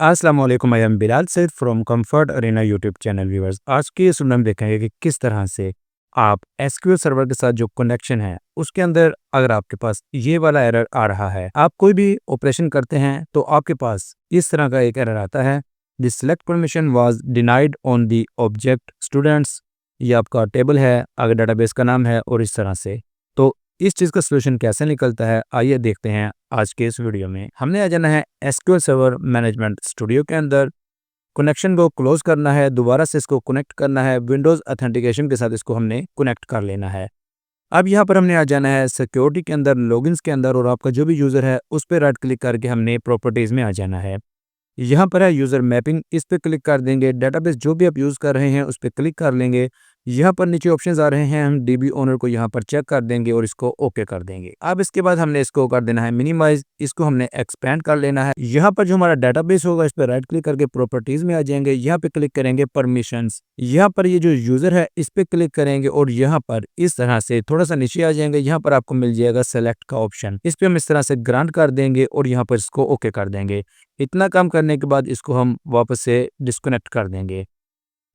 अस्सलाम वालेकुम, I am Bilal Saeed from Comfort Arena YouTube channel viewers. आज की इस वीडियो में देखेंगे कि किस तरह से आप एसक्यूएल सर्वर के साथ जो कनेक्शन है उसके अंदर अगर आपके पास ये वाला एरर आ रहा है, आप कोई भी ऑपरेशन करते हैं तो आपके पास इस तरह का एक एरर आता है, the select permission was denied on the object students. ये आपका टेबल है, अगर डेटाबेस का नाम है और इस तरह से। तो इस चीज़ का सलूशन कैसे निकलता है, आइए देखते हैं आज के इस वीडियो में। हमने आ जाना है एसक्यूएल सर्वर मैनेजमेंट स्टूडियो के अंदर, कनेक्शन को क्लोज करना है, दोबारा से इसको कनेक्ट करना है, विंडोज़ ऑथेंटिकेशन के साथ इसको हमने कनेक्ट कर लेना है। अब यहाँ पर हमने आ जाना है सिक्योरिटी के अंदर, लॉगिन्स के अंदर, और आपका जो भी यूज़र है उस पर राइट क्लिक करके हमने प्रॉपर्टीज़ में आ जाना है। यहाँ पर है यूज़र मैपिंग, इस पे क्लिक कर देंगे। डेटाबेस जो भी आप यूज़ कर रहे हैं उस पे क्लिक कर लेंगे। यहाँ पर नीचे ऑप्शंस आ रहे हैं, हम डीबी ओनर को यहाँ पर चेक कर देंगे और इसको ओके कर देंगे। अब इसके बाद हमने इसको कर देना है मिनिमाइज, इसको हमने एक्सपेंड कर लेना है। यहाँ पर जो हमारा डेटाबेस होगा इस पर राइट क्लिक करके प्रॉपर्टीज में आ जाएंगे, यहाँ पे क्लिक करेंगे परमिशंस। यहाँ पर ये जो यूज़र है इस पे क्लिक करेंगे और यहाँ पर इस तरह से थोड़ा सा नीचे आ जाएंगे, यहाँ पर आपको मिल जाएगा सेलेक्ट का ऑप्शन, इस पर हम इस तरह से ग्रांट कर देंगे और यहाँ पर इसको ओके कर देंगे। इतना काम करने के बाद इसको हम वापस से डिस्कनेक्ट कर देंगे।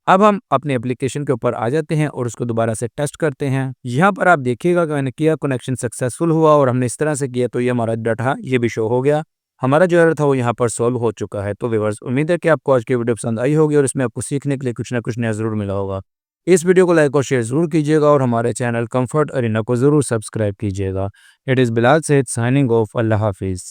अब हम अपने एप्लीकेशन के ऊपर आ जाते हैं और उसको दोबारा से टेस्ट करते हैं। यहाँ पर आप देखिएगा कि मैंने किया, कनेक्शन सक्सेसफुल हुआ और हमने इस तरह से किया तो ये हमारा डाटा ये भी शो हो गया। हमारा जो एरर था वो यहाँ पर सॉल्व हो चुका है। तो व्यूअर्स, उम्मीद है कि आपको आज की वीडियो पसंद आई होगी और इसमें आपको सीखने के लिए कुछ ना कुछ नया ज़रूर मिला होगा। इस वीडियो को लाइक और शेयर ज़रूर कीजिएगा और हमारे चैनल कंफर्ट अरीना को ज़रूर सब्सक्राइब कीजिएगा। It is Bilal Syed signing off. अल्लाह हाफिज़।